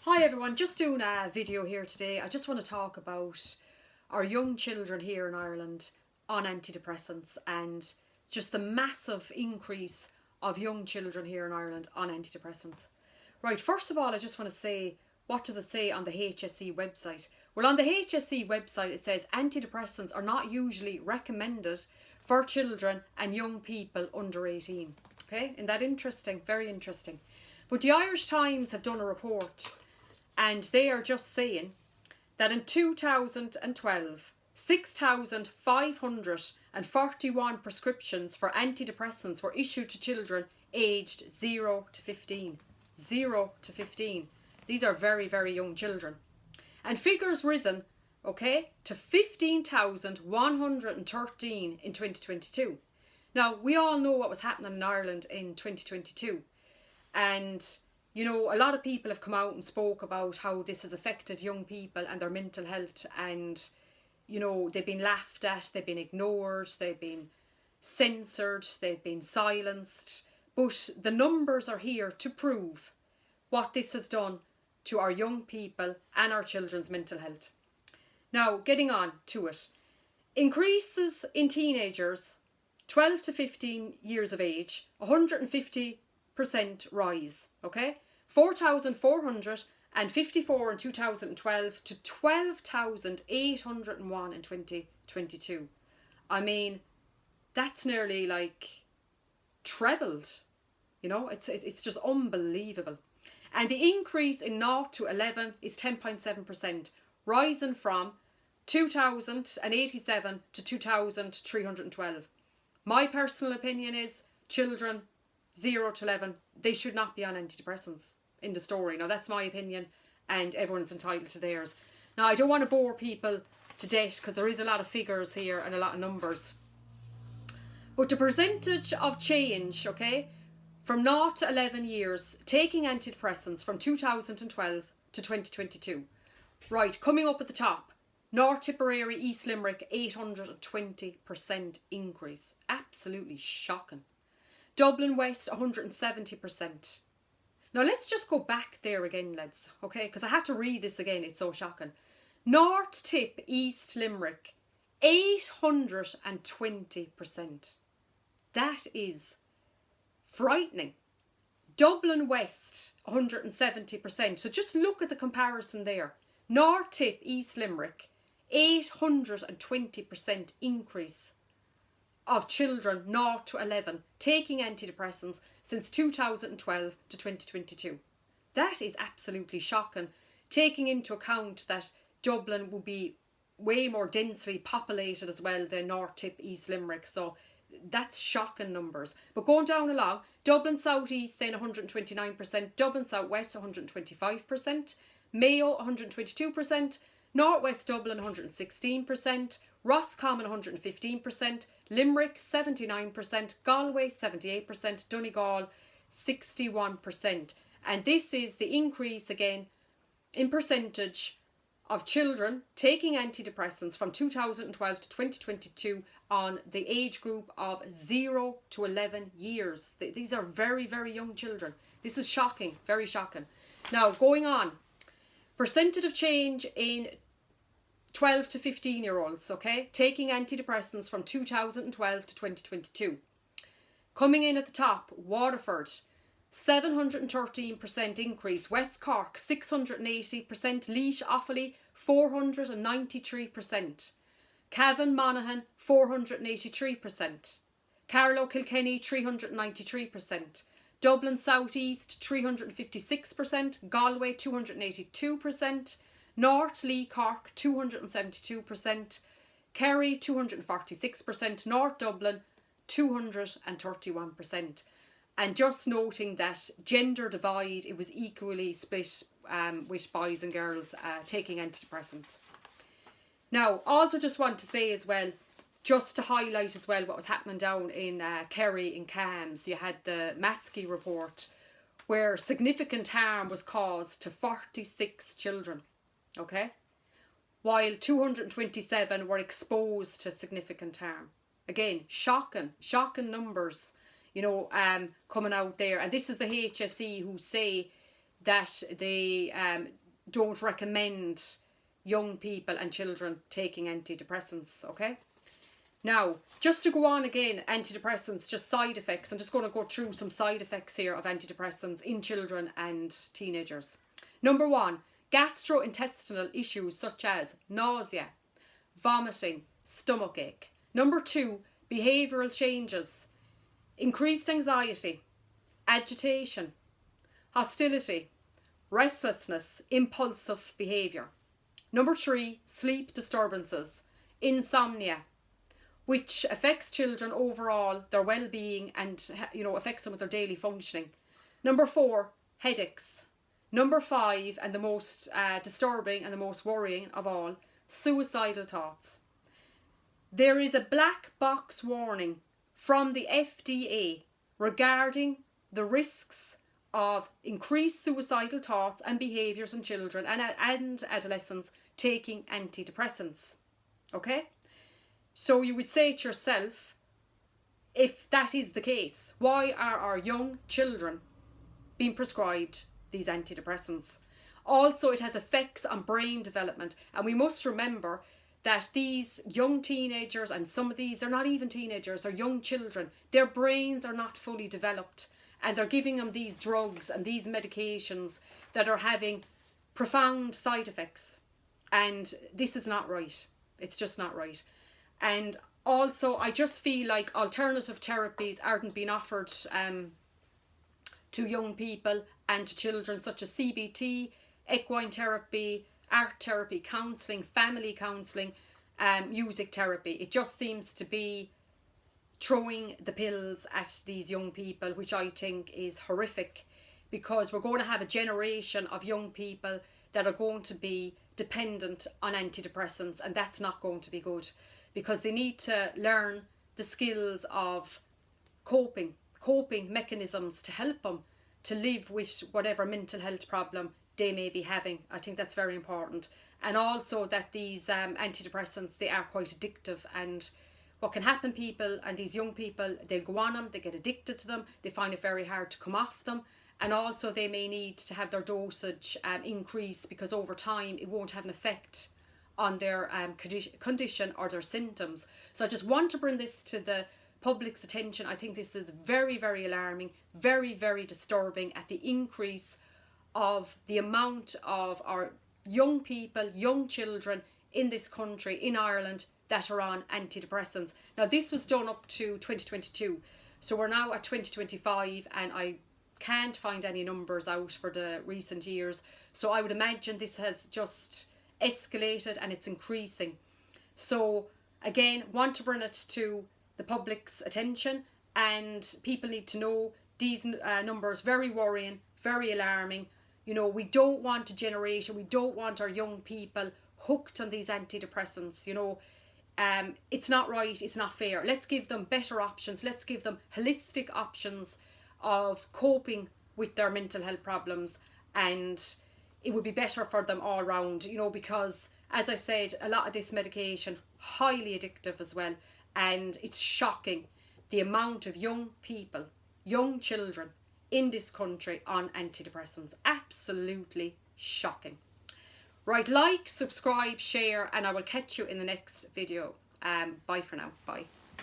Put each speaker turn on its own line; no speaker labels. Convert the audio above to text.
Hi everyone, just doing a video here today. I just want to talk about our young children here in Ireland on antidepressants and just the massive increase of young children here in Ireland on antidepressants. Right, first of all, I just want to say, what does it say on the HSE website? Well, on the HSE website it says antidepressants are not usually recommended for children and young people under 18. Okay, isn't that interesting? Very interesting. But the Irish Times have done a report and they are just saying that in 2012, 6,541 prescriptions for antidepressants were issued to children aged 0 to 15. 0 to 15. These are very, very young children. And figures risen, okay, to 15,113 in 2022. Now, we all know what was happening in Ireland in 2022. And you know, a lot of people have come out and spoke about how this has affected young people and their mental health, and you know, they've been laughed at, they've been ignored, they've been censored, they've been silenced. But the numbers are here to prove what this has done to our young people and our children's mental health. Now, getting on to it. Increases in teenagers 12 to 15 years of age, 150% rise, okay? 4,454 in 2012 to 12,801 in 2022. I mean, that's nearly like trebled, you know, it's just unbelievable. And the increase in 0 to 11 is 10.7%, rising from 2,087 to 2,312. My personal opinion is children 0 to 11, they should not be on antidepressants in the story. Now, that's my opinion, and everyone's entitled to theirs. Now, I don't want to bore people to death because there is a lot of figures here and a lot of numbers. But the percentage of change, okay, from 0 to 11 years taking antidepressants from 2012 to 2022. Right, coming up at the top, North Tipperary, East Limerick, 820% increase. Absolutely shocking. Dublin West, 170%. Now let's just go back there again, lads, okay? Because I have to read this again, it's so shocking. North Tip, East Limerick, 820%. That is frightening. Dublin West, 170%. So just look at the comparison there. North Tip, East Limerick, 820% increase of children 0 to 11 taking antidepressants since 2012 to 2022. That is absolutely shocking, taking into account that Dublin will be way more densely populated as well than North Tip, East Limerick. So that's shocking numbers. But going down along, Dublin South East then 129%, Dublin South West 125%, Mayo 122%, North West Dublin 116%, Roscommon 115%, Limerick 79%, Galway 78%, Donegal 61%. And this is the increase again in percentage of children taking antidepressants from 2012 to 2022 on the age group of 0 to 11 years. These are very, very young children. This is shocking, very shocking. Now, going on, percentage of change in 12 to 15 year olds, okay, taking antidepressants from 2012 to 2022. Coming in at the top, Waterford, 713% increase. West Cork, 680%. Laois Offaly, 493%. Cavan Monaghan, 483%. Carlow Kilkenny, 393%. Dublin South East, 356%. Galway, 282%. North Lee Cork, 272%. Kerry, 246%. North Dublin, 231%. And just noting that gender divide, it was equally split with boys and girls taking antidepressants. Now, also just want to say as well, just to highlight as well what was happening down in Kerry in Cams. You had the Maskey report where significant harm was caused to 46 children, okay? While 227 were exposed to significant harm. Again, shocking numbers, you know, coming out there. And this is the HSE who say that they don't recommend young people and children taking antidepressants, okay? Now, just to go on again, antidepressants, just side effects. I'm just going to go through some side effects here of antidepressants in children and teenagers. Number 1, gastrointestinal issues such as nausea, vomiting, stomachache. Number 2, behavioural changes, increased anxiety, agitation, hostility, restlessness, impulsive behaviour. Number 3, sleep disturbances, insomnia, which affects children overall, their well-being, and affects them with their daily functioning. Number 4, headaches. Number 5, and the most disturbing and the most worrying of all, suicidal thoughts. There is a black box warning from the FDA regarding the risks of increased suicidal thoughts and behaviours in children and adolescents taking antidepressants. Okay? So you would say to yourself, if that is the case, why are our young children being prescribed these antidepressants? Also, it has effects on brain development, and we must remember that these young teenagers, and some of these, they're not even teenagers, they're young children, their brains are not fully developed, and they're giving them these drugs and these medications that are having profound side effects. And this is not right. It's just not right. And also, I just feel like alternative therapies aren't being offered to young people and to children, such as CBT, equine therapy, art therapy, counselling, family counselling, music therapy. It just seems to be throwing the pills at these young people, which I think is horrific, because we're going to have a generation of young people that are going to be dependent on antidepressants, and that's not going to be good, because they need to learn the skills of coping mechanisms to help them to live with whatever mental health problem they may be having. I think that's very important. And also that these antidepressants, they are quite addictive, and what can happen, people, and these young people, they go on them, they get addicted to them, they find it very hard to come off them, and also they may need to have their dosage increase, because over time it won't have an effect on their condition or their symptoms. So I just want to bring this to the public's attention. I think this is very, very alarming, very, very disturbing at the increase of the amount of our young people, young children in this country, in Ireland, that are on antidepressants. Now, this was done up to 2022, so we're now at 2025, and I can't find any numbers out for the recent years, so I would imagine this has just escalated and it's increasing. So again, want to bring it to the public's attention, and people need to know these numbers, very worrying, very alarming. We don't want a generation, we don't want our young people hooked on these antidepressants. It's not right, it's not fair. Let's give them better options, let's give them holistic options of coping with their mental health problems, and it would be better for them all round, because, as I said, a lot of this medication, highly addictive as well, and it's shocking the amount of young people, young children in this country on antidepressants. Absolutely shocking. Right, like, subscribe, share, and I will catch you in the next video. Bye for now. Bye.